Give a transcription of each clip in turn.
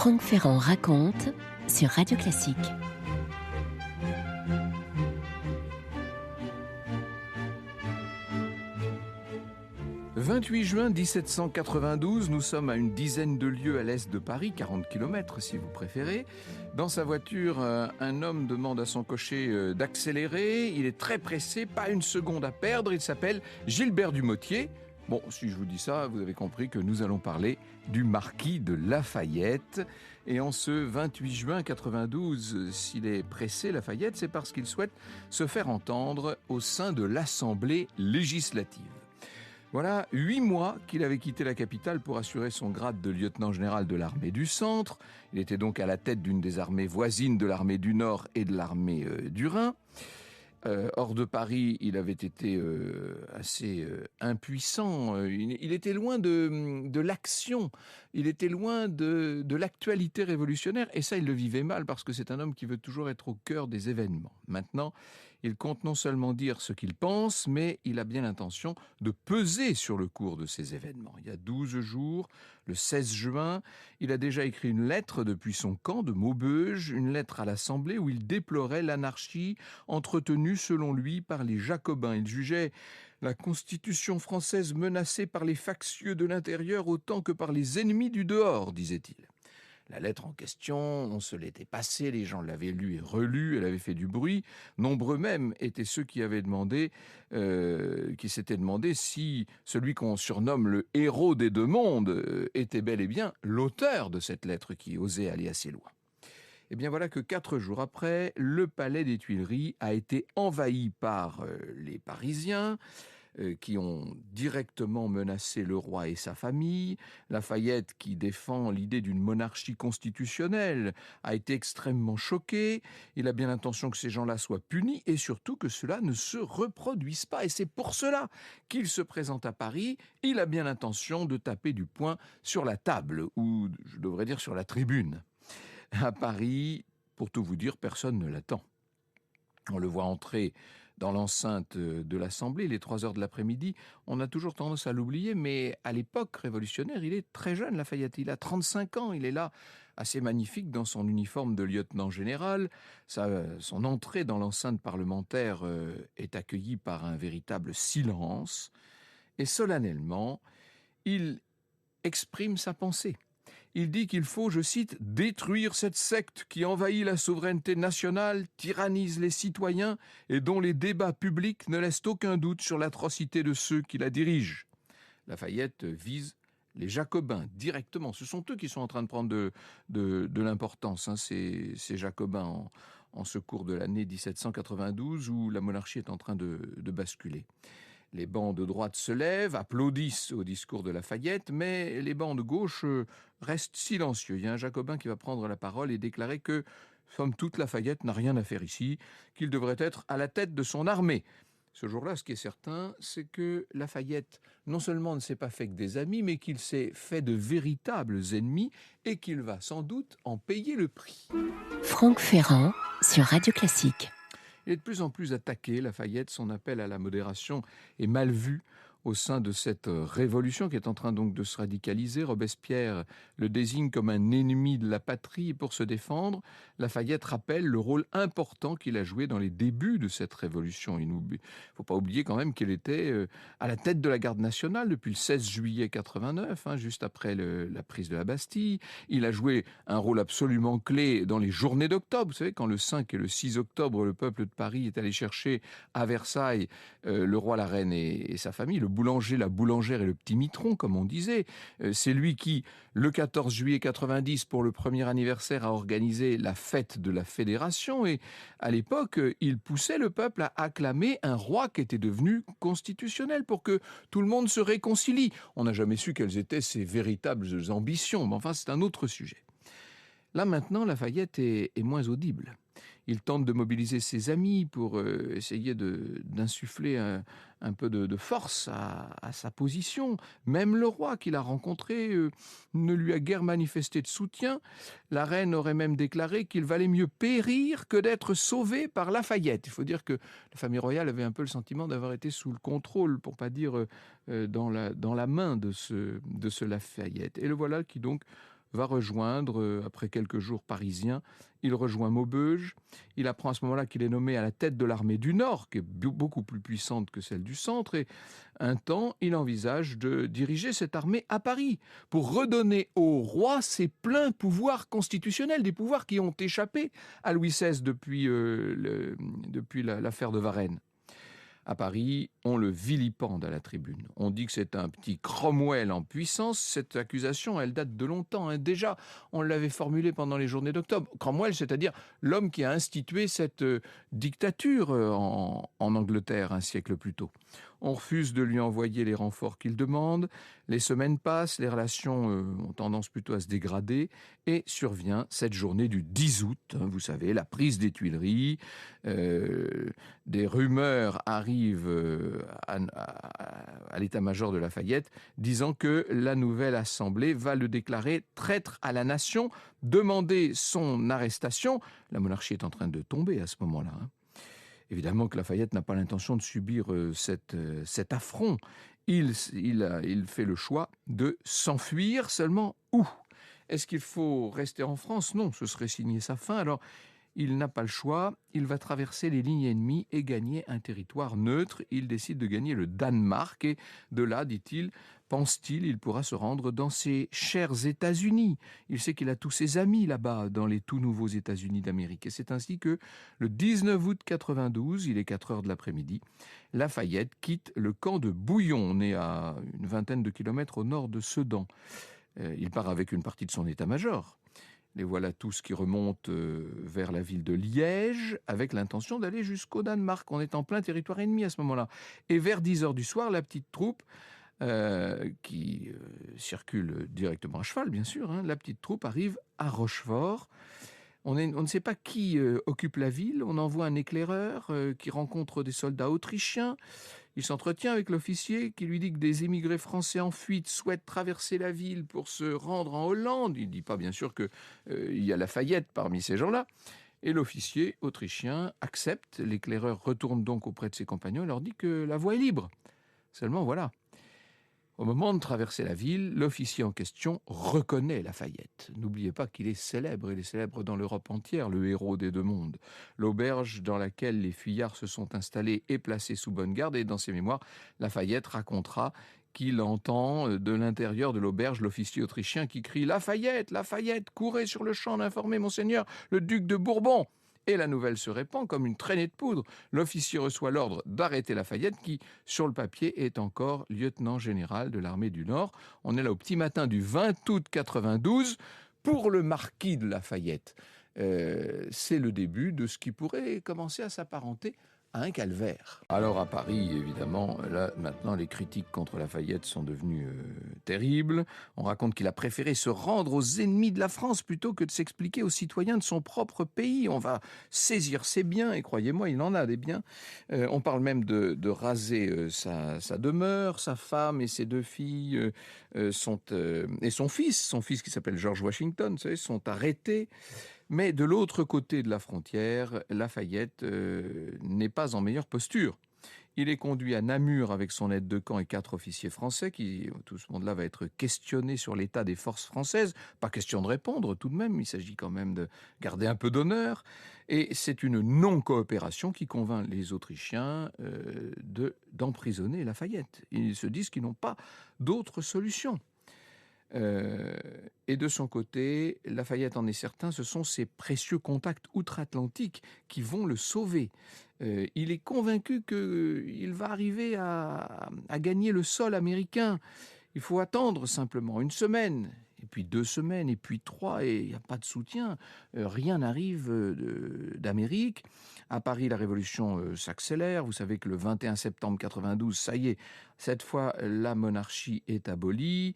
Franck Ferrand raconte sur Radio Classique. « 28 juin 1792, nous sommes à une dizaine de lieues à l'est de Paris, 40 km si vous préférez. Dans sa voiture, un homme demande à son cocher d'accélérer. Il est très pressé, pas une seconde à perdre. Il s'appelle Gilbert Dumotier. Bon, si je vous dis ça, vous avez compris que nous allons parler du marquis de Lafayette. Et en ce 28 juin 92, s'il est pressé, Lafayette, c'est parce qu'il souhaite se faire entendre au sein de l'Assemblée législative. Voilà 8 mois qu'il avait quitté la capitale pour assurer son grade de lieutenant-général de l'armée du Centre. Il était donc à la tête d'une des armées voisines de l'armée du Nord et de l'armée du Rhin. Hors de Paris, il avait été assez impuissant. Il était loin de l'action. Il était loin de l'actualité révolutionnaire. Et ça, il le vivait mal parce que c'est un homme qui veut toujours être au cœur des événements. Maintenant, il compte non seulement dire ce qu'il pense, mais il a bien l'intention de peser sur le cours de ces événements. Il y a 12 jours, le 16 juin, il a déjà écrit une lettre depuis son camp de Maubeuge, une lettre à l'Assemblée où il déplorait l'anarchie entretenue selon lui par les Jacobins. Il jugeait la Constitution française menacée par les factieux de l'intérieur autant que par les ennemis du dehors, disait-il. La lettre en question, on se l'était passée, les gens l'avaient lue et relue, elle avait fait du bruit. Nombreux même étaient ceux qui avaient demandé, qui s'étaient demandé si celui qu'on surnomme le héros des deux mondes était bel et bien l'auteur de cette lettre qui osait aller assez loin. Et bien voilà que 4 jours après, le palais des Tuileries a été envahi par les Parisiens, qui ont directement menacé le roi et sa famille. Lafayette, qui défend l'idée d'une monarchie constitutionnelle, a été extrêmement choqué. Il a bien l'intention que ces gens-là soient punis et surtout que cela ne se reproduise pas. Et c'est pour cela qu'il se présente à Paris. Il a bien l'intention de taper du poing sur la table, ou je devrais dire sur la tribune. À Paris, pour tout vous dire, personne ne l'attend. On le voit entrer dans l'enceinte de l'Assemblée, les 3 heures de l'après-midi. On a toujours tendance à l'oublier, mais à l'époque révolutionnaire, il est très jeune, Lafayette. Il a 35 ans, il est là, assez magnifique dans son uniforme de lieutenant général. Son entrée dans l'enceinte parlementaire est accueillie par un véritable silence. Et solennellement, il exprime sa pensée. Il dit qu'il faut, je cite, « détruire cette secte qui envahit la souveraineté nationale, tyrannise les citoyens et dont les débats publics ne laissent aucun doute sur l'atrocité de ceux qui la dirigent. » Lafayette vise les Jacobins directement. Ce sont eux qui sont en train de prendre de l'importance, ces Jacobins en ce cours de l'année 1792 où la monarchie est en train de basculer. Les bancs de droite se lèvent, applaudissent au discours de Lafayette, mais les bancs de gauche restent silencieux. Il y a un Jacobin qui va prendre la parole et déclarer que, somme toute, Lafayette n'a rien à faire ici, qu'il devrait être à la tête de son armée. Ce jour-là, ce qui est certain, c'est que Lafayette, non seulement ne s'est pas fait que des amis, mais qu'il s'est fait de véritables ennemis et qu'il va sans doute en payer le prix. Franck Ferrand sur Radio Classique. Il est de plus en plus attaqué, Lafayette. Son appel à la modération est mal vu au sein de cette révolution qui est en train donc de se radicaliser. Robespierre le désigne comme un ennemi de la patrie. Et pour se défendre, Lafayette rappelle le rôle important qu'il a joué dans les débuts de cette révolution. Il ne faut pas oublier quand même qu'il était à la tête de la garde nationale depuis le 16 juillet 89, juste après la prise de la Bastille. Il a joué un rôle absolument clé dans les journées d'octobre. Vous savez, quand le 5 et le 6 octobre, le peuple de Paris est allé chercher à Versailles le roi, la reine et sa famille, le boulanger, la boulangère et le petit mitron, comme on disait. C'est lui qui, le 14 juillet 90, pour le premier anniversaire, a organisé la fête de la Fédération. Et à l'époque, il poussait le peuple à acclamer un roi qui était devenu constitutionnel pour que tout le monde se réconcilie. On n'a jamais su quelles étaient ses véritables ambitions, mais enfin, c'est un autre sujet. Là, maintenant, Lafayette est moins audible. Il tente de mobiliser ses amis pour essayer d'insuffler un peu de force à sa position. Même le roi qu'il a rencontré ne lui a guère manifesté de soutien. La reine aurait même déclaré qu'il valait mieux périr que d'être sauvé par Lafayette. Il faut dire que la famille royale avait un peu le sentiment d'avoir été sous le contrôle, pour pas dire dans la main de ce Lafayette. Et le voilà qui donc va rejoindre, après quelques jours parisiens, il rejoint Maubeuge. Il apprend à ce moment-là qu'il est nommé à la tête de l'armée du Nord, qui est beaucoup plus puissante que celle du Centre. Et un temps, il envisage de diriger cette armée à Paris pour redonner au roi ses pleins pouvoirs constitutionnels, des pouvoirs qui ont échappé à Louis XVI depuis l'affaire de Varennes. À Paris, on le vilipende à la tribune. On dit que c'est un petit Cromwell en puissance. Cette accusation, elle date de longtemps, hein. Déjà, on l'avait formulée pendant les journées d'octobre. Cromwell, c'est-à-dire l'homme qui a institué cette dictature en Angleterre un siècle plus tôt. On refuse de lui envoyer les renforts qu'il demande. Les semaines passent, les relations ont tendance plutôt à se dégrader. Et survient cette journée du 10 août, hein, vous savez, la prise des Tuileries. Des rumeurs arrivent à l'état-major de Lafayette, disant que la nouvelle assemblée va le déclarer traître à la nation, demander son arrestation. La monarchie est en train de tomber à ce moment-là, hein. Évidemment que Lafayette n'a pas l'intention de subir cet affront. Il fait le choix de s'enfuir. Seulement où? Est-ce qu'il faut rester en France? Non, ce serait signer sa fin. Alors, il n'a pas le choix. Il va traverser les lignes ennemies et gagner un territoire neutre. Il décide de gagner le Danemark. Et de là, dit-il, pense-t-il, il pourra se rendre dans ses chers États-Unis. Il sait qu'il a tous ses amis là-bas, dans les tout nouveaux États-Unis d'Amérique. Et c'est ainsi que, le 19 août 92, il est 4 heures de l'après-midi, Lafayette quitte le camp de Bouillon, né à une vingtaine de kilomètres au nord de Sedan. Il part avec une partie de son état-major. Les voilà tous qui remontent vers la ville de Liège avec l'intention d'aller jusqu'au Danemark. On est en plein territoire ennemi à ce moment-là. Et vers 10 heures du soir, la petite troupe qui circule directement à cheval, bien sûr, hein, la petite troupe arrive à Rochefort. On ne sait pas qui occupe la ville. On envoie un éclaireur qui rencontre des soldats autrichiens. Il s'entretient avec l'officier qui lui dit que des émigrés français en fuite souhaitent traverser la ville pour se rendre en Hollande. Il ne dit pas bien sûr qu'il y a Lafayette parmi ces gens-là. Et l'officier autrichien accepte. L'éclaireur retourne donc auprès de ses compagnons et leur dit que la voie est libre. Seulement voilà. Au moment de traverser la ville, l'officier en question reconnaît Lafayette. N'oubliez pas qu'il est célèbre, il est célèbre dans l'Europe entière, le héros des deux mondes. L'auberge dans laquelle les fuyards se sont installés est placée sous bonne garde, et dans ses mémoires, Lafayette racontera qu'il entend de l'intérieur de l'auberge l'officier autrichien qui crie « Lafayette, Lafayette, courez sur le champ d'informer monseigneur le duc de Bourbon !» Et la nouvelle se répand comme une traînée de poudre. L'officier reçoit l'ordre d'arrêter Lafayette qui, sur le papier, est encore lieutenant général de l'armée du Nord. On est là au petit matin du 20 août 92 pour le marquis de Lafayette. C'est le début de ce qui pourrait commencer à s'apparenter à un calvaire. Alors à Paris, évidemment, là maintenant les critiques contre Lafayette sont devenues terribles. On raconte qu'il a préféré se rendre aux ennemis de la France plutôt que de s'expliquer aux citoyens de son propre pays. On va saisir ses biens, et croyez-moi, il en a des biens. On parle même de raser sa demeure, sa femme et ses deux filles et son fils qui s'appelle George Washington, vous savez, sont arrêtés. Mais de l'autre côté de la frontière, Lafayette n'est pas en meilleure posture. Il est conduit à Namur avec son aide de camp et 4 officiers français. Tout ce monde-là va être questionné sur l'état des forces françaises. Pas question de répondre tout de même, il s'agit quand même de garder un peu d'honneur. Et c'est une non-coopération qui convainc les Autrichiens d'emprisonner Lafayette. Ils se disent qu'ils n'ont pas d'autre solution. Et de son côté, Lafayette en est certain, ce sont ses précieux contacts outre-Atlantique qui vont le sauver. Il est convaincu qu'il va arriver à gagner le sol américain. Il faut attendre simplement 1 semaine, et puis 2 semaines, et puis 3, et il n'y a pas de soutien. Rien n'arrive d'Amérique. À Paris, la révolution s'accélère. Vous savez que le 21 septembre 92, ça y est, cette fois, la monarchie est abolie.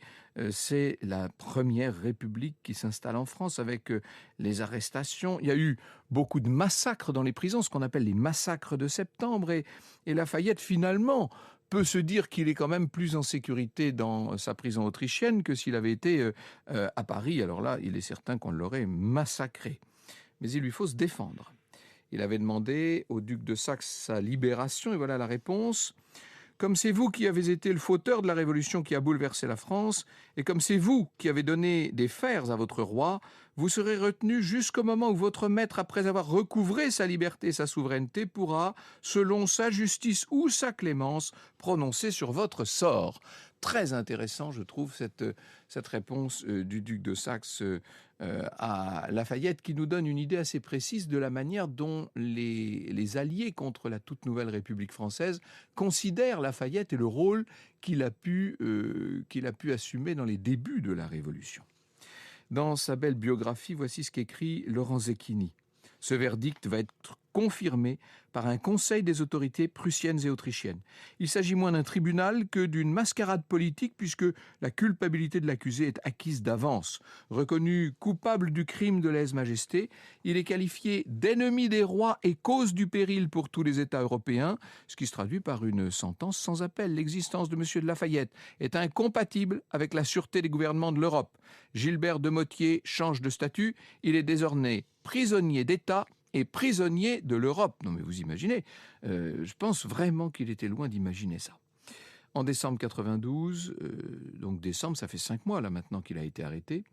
C'est la première république qui s'installe en France avec les arrestations. Il y a eu beaucoup de massacres dans les prisons, ce qu'on appelle les massacres de septembre. Et Lafayette, finalement, peut se dire qu'il est quand même plus en sécurité dans sa prison autrichienne que s'il avait été à Paris. Alors là, il est certain qu'on l'aurait massacré. Mais il lui faut se défendre. Il avait demandé au duc de Saxe sa libération, et voilà la réponse. Comme c'est vous qui avez été le fauteur de la révolution qui a bouleversé la France, et comme c'est vous qui avez donné des fers à votre roi, vous serez retenu jusqu'au moment où votre maître, après avoir recouvré sa liberté et sa souveraineté, pourra, selon sa justice ou sa clémence, prononcer sur votre sort. Très intéressant, je trouve, cette réponse du duc de Saxe à Lafayette, qui nous donne une idée assez précise de la manière dont les alliés contre la toute nouvelle République française considèrent Lafayette et le rôle qu'il a pu assumer dans les débuts de la Révolution. Dans sa belle biographie, voici ce qu'écrit Laurent Zecchini. Ce verdict va être confirmé par un conseil des autorités prussiennes et autrichiennes. Il s'agit moins d'un tribunal que d'une mascarade politique puisque la culpabilité de l'accusé est acquise d'avance. Reconnu coupable du crime de lèse-majesté, il est qualifié d'ennemi des rois et cause du péril pour tous les États européens, ce qui se traduit par une sentence sans appel. L'existence de M. de Lafayette est incompatible avec la sûreté des gouvernements de l'Europe. Gilbert de Mottier change de statut, il est désormais prisonnier d'État et prisonnier de l'Europe. Non mais vous imaginez, je pense vraiment qu'il était loin d'imaginer ça. En décembre 92, donc décembre, ça fait 5 mois là maintenant qu'il a été arrêté,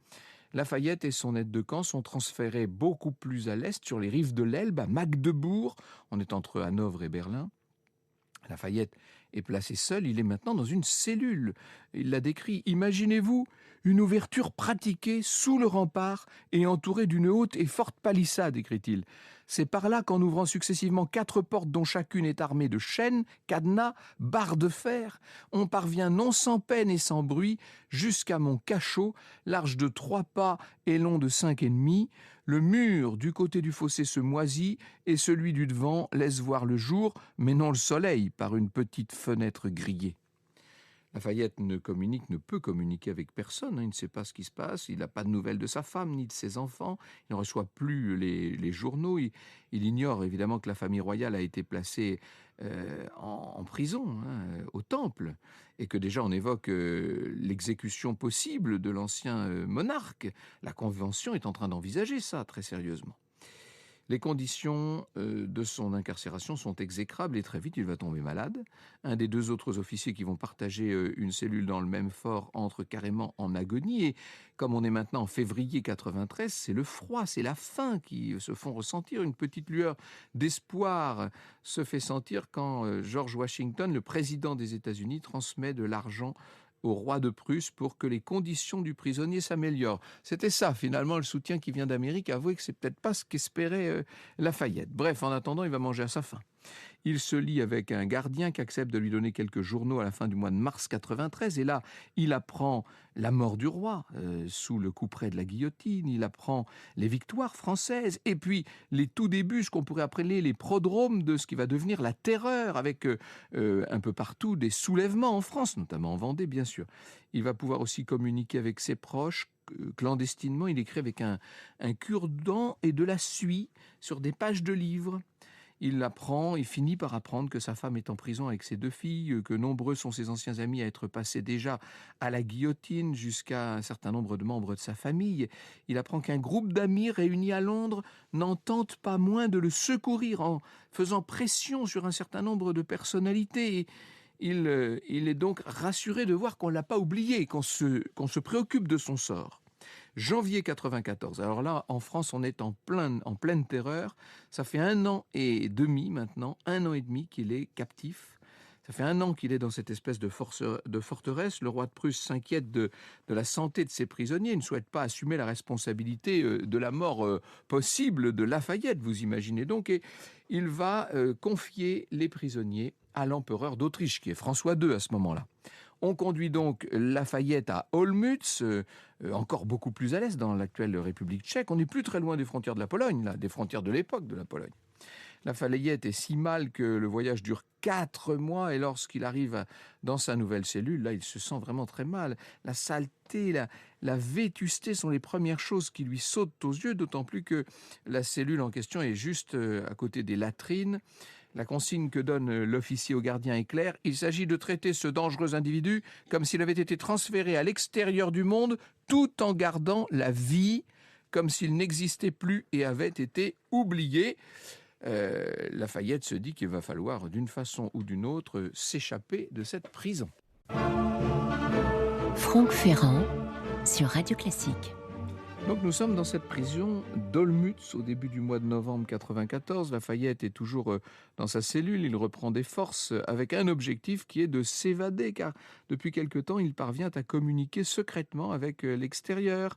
Lafayette et son aide de camp sont transférés beaucoup plus à l'est, sur les rives de l'Elbe, à Magdebourg, on est entre Hanovre et Berlin. Lafayette est placé seul, il est maintenant dans une cellule. Il l'a décrit, imaginez-vous une ouverture pratiquée sous le rempart et entourée d'une haute et forte palissade, écrit-il. C'est par là qu'en ouvrant successivement 4 portes dont chacune est armée de chaînes, cadenas, barres de fer, on parvient non sans peine et sans bruit jusqu'à mon cachot, large de 3 pas et long de 5,5. Le mur du côté du fossé se moisit et celui du devant laisse voir le jour, mais non le soleil, par une petite fenêtre grillée. Lafayette ne peut communiquer avec personne, il ne sait pas ce qui se passe, il n'a pas de nouvelles de sa femme ni de ses enfants, il ne reçoit plus les journaux, il ignore évidemment que la famille royale a été placée en prison, au Temple, et que déjà on évoque l'exécution possible de l'ancien monarque. La Convention est en train d'envisager ça très sérieusement. Les conditions de son incarcération sont exécrables et très vite il va tomber malade. Un des 2 autres officiers qui vont partager une cellule dans le même fort entre carrément en agonie. Et comme on est maintenant en février 93, c'est le froid, c'est la faim qui se font ressentir. Une petite lueur d'espoir se fait sentir quand George Washington, le président des États-Unis, transmet de l'argent au roi de Prusse pour que les conditions du prisonnier s'améliorent. C'était ça, finalement, le soutien qui vient d'Amérique. Avouez que c'est peut-être pas ce qu'espérait Lafayette. Bref, en attendant, il va manger à sa faim. Il se lie avec un gardien qui accepte de lui donner quelques journaux à la fin du mois de mars 93. Et là, il apprend la mort du roi sous le couperet de la guillotine. Il apprend les victoires françaises. Et puis, les tout débuts, ce qu'on pourrait appeler les prodromes de ce qui va devenir la terreur, avec un peu partout des soulèvements en France, notamment en Vendée, bien sûr. Il va pouvoir aussi communiquer avec ses proches. Clandestinement, il écrit avec un cure-dent et de la suie sur des pages de livres. Il finit par apprendre que sa femme est en prison avec ses 2 filles, que nombreux sont ses anciens amis à être passés déjà à la guillotine, jusqu'à un certain nombre de membres de sa famille. Il apprend qu'un groupe d'amis réunis à Londres n'en tente pas moins de le secourir en faisant pression sur un certain nombre de personnalités. Et il est donc rassuré de voir qu'on ne l'a pas oublié, qu'on se préoccupe de son sort. Janvier 94. Alors là, en France, on est en pleine terreur. Ça fait 1 an et demi maintenant, 1 an et demi qu'il est captif. Ça fait 1 an qu'il est dans cette espèce de forteresse. Le roi de Prusse s'inquiète de la santé de ses prisonniers. Il ne souhaite pas assumer la responsabilité de la mort possible de Lafayette, vous imaginez donc. Et il va confier les prisonniers à l'empereur d'Autriche, qui est François II à ce moment-là. On conduit donc Lafayette à Olmütz, encore beaucoup plus à l'est, dans l'actuelle République tchèque. On n'est plus très loin des frontières de la Pologne, là, des frontières de l'époque de la Pologne. Lafayette est si mal que le voyage dure 4 mois et lorsqu'il arrive dans sa nouvelle cellule, là, il se sent vraiment très mal. La saleté, la vétusté sont les premières choses qui lui sautent aux yeux, d'autant plus que la cellule en question est juste à côté des latrines. La consigne que donne l'officier au gardien est claire. Il s'agit de traiter ce dangereux individu comme s'il avait été transféré à l'extérieur du monde, tout en gardant la vie, comme s'il n'existait plus et avait été oublié. Lafayette se dit qu'il va falloir d'une façon ou d'une autre s'échapper de cette prison. Franck Ferrand sur Radio Classique. Donc nous sommes dans cette prison d'Olmutz au début du mois de novembre 1994. Lafayette est toujours dans sa cellule, il reprend des forces avec un objectif qui est de s'évader car depuis quelque temps il parvient à communiquer secrètement avec l'extérieur.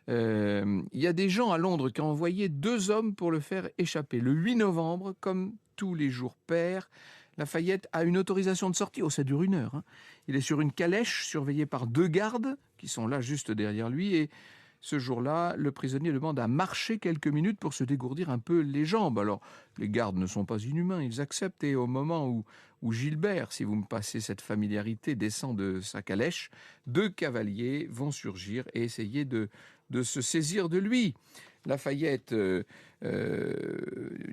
Il y a des gens à Londres qui ont envoyé 2 hommes pour le faire échapper. Le 8 novembre, comme tous les jours pairs, Lafayette a une autorisation de sortie. Oh, ça dure 1 heure. Il est sur une calèche surveillé par 2 gardes qui sont là juste derrière lui et ce jour-là, le prisonnier demande à marcher quelques minutes pour se dégourdir un peu les jambes. Alors, les gardes ne sont pas inhumains, ils acceptent. Et au moment où Gilbert, si vous me passez cette familiarité, descend de sa calèche, 2 cavaliers vont surgir et essayer de se saisir de lui. Lafayette, il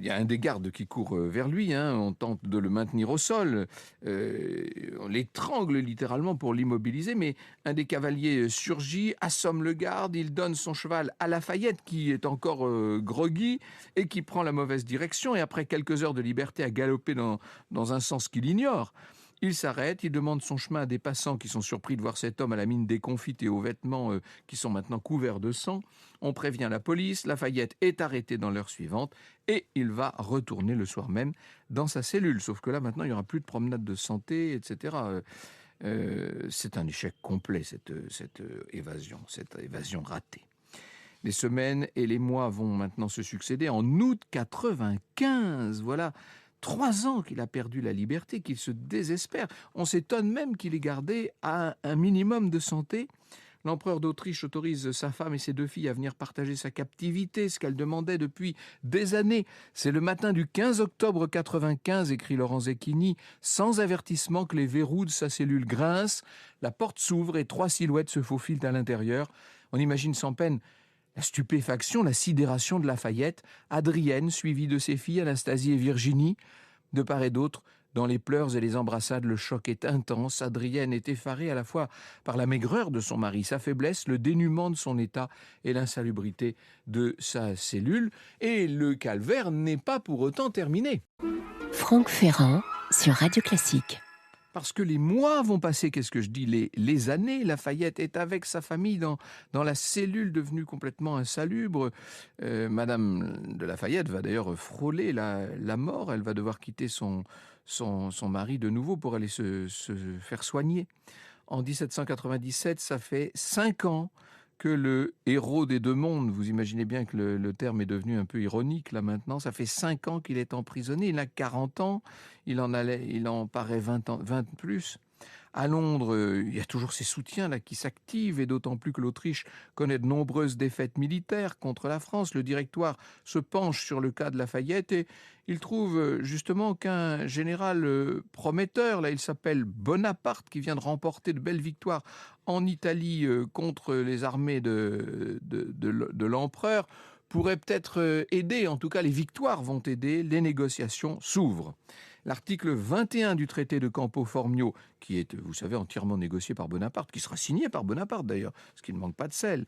y a un des gardes qui court vers lui, on tente de le maintenir au sol, on l'étrangle littéralement pour l'immobiliser, mais un des cavaliers surgit, assomme le garde, il donne son cheval à Lafayette qui est encore groggy et qui prend la mauvaise direction et après quelques heures de liberté à galoper dans un sens qu'il ignore. Il s'arrête, il demande son chemin à des passants qui sont surpris de voir cet homme à la mine déconfite et aux vêtements qui sont maintenant couverts de sang. On prévient la police, Lafayette est arrêté dans l'heure suivante et il va retourner le soir même dans sa cellule. Sauf que là, maintenant, il n'y aura plus de promenade de santé, etc. C'est un échec complet, cette évasion ratée. Les semaines et les mois vont maintenant se succéder. En août 95, voilà 3 ans qu'il a perdu la liberté, qu'il se désespère. On s'étonne même qu'il ait gardé à un minimum de santé. L'empereur d'Autriche autorise sa femme et ses 2 filles à venir partager sa captivité, ce qu'elle demandait depuis des années. C'est le matin du 15 octobre 95, écrit Laurent Zecchini, sans avertissement que les verrous de sa cellule grincent. La porte s'ouvre et 3 silhouettes se faufilent à l'intérieur. On imagine sans peine la stupéfaction, la sidération de Lafayette, Adrienne, suivie de ses filles Anastasie et Virginie. De part et d'autre, dans les pleurs et les embrassades, le choc est intense. Adrienne est effarée à la fois par la maigreur de son mari, sa faiblesse, le dénuement de son état et l'insalubrité de sa cellule. Et le calvaire n'est pas pour autant terminé. Franck Ferrand sur Radio Classique. Parce que les mois vont passer, qu'est-ce que je dis, les années. Lafayette est avec sa famille dans la cellule devenue complètement insalubre. Madame de Lafayette va d'ailleurs frôler la mort. Elle va devoir quitter son mari de nouveau pour aller se faire soigner. En 1797, ça fait 5 ans que le héros des 2 mondes, vous imaginez bien que le terme est devenu un peu ironique là maintenant, ça fait 5 ans qu'il est emprisonné, il a 40 ans, il en paraît 20 plus. À Londres, il y a toujours ces soutiens là qui s'activent et d'autant plus que l'Autriche connaît de nombreuses défaites militaires contre la France. Le directoire se penche sur le cas de Lafayette et il trouve justement qu'un général prometteur, là il s'appelle Bonaparte, qui vient de remporter de belles victoires en Italie contre les armées de l'empereur, pourrait peut-être aider, en tout cas les victoires vont aider, les négociations s'ouvrent. L'article 21 du traité de Campo Formio, qui est, vous savez, entièrement négocié par Bonaparte, qui sera signé par Bonaparte d'ailleurs, parce qu'il ne manque pas de sel.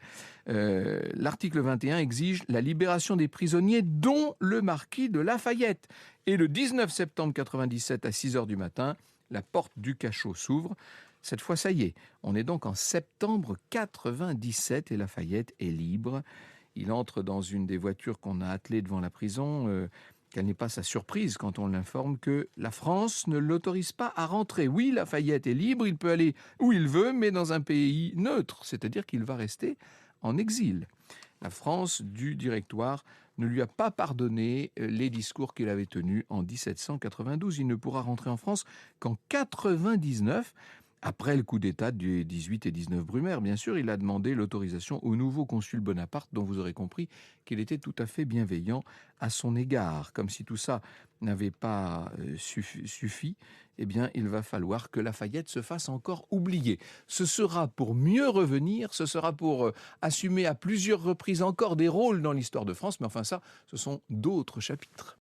L'article 21 exige la libération des prisonniers, dont le marquis de Lafayette. Et le 19 septembre 1997, à 6 heures du matin, la porte du cachot s'ouvre. Cette fois, ça y est, on est donc en septembre 1997 et Lafayette est libre. Il entre dans une des voitures qu'on a attelées devant la prison. Quelle n'est pas sa surprise quand on l'informe que la France ne l'autorise pas à rentrer. Oui, Lafayette est libre, il peut aller où il veut, mais dans un pays neutre, c'est-à-dire qu'il va rester en exil. La France du Directoire ne lui a pas pardonné les discours qu'il avait tenus en 1792. Il ne pourra rentrer en France qu'en 1999. Après le coup d'État du 18 et 19 Brumaire, bien sûr, il a demandé l'autorisation au nouveau consul Bonaparte, dont vous aurez compris qu'il était tout à fait bienveillant à son égard. Comme si tout ça n'avait pas suffi, eh bien, il va falloir que Lafayette se fasse encore oublier. Ce sera pour mieux revenir, ce sera pour assumer à plusieurs reprises encore des rôles dans l'histoire de France, mais enfin ça, ce sont d'autres chapitres.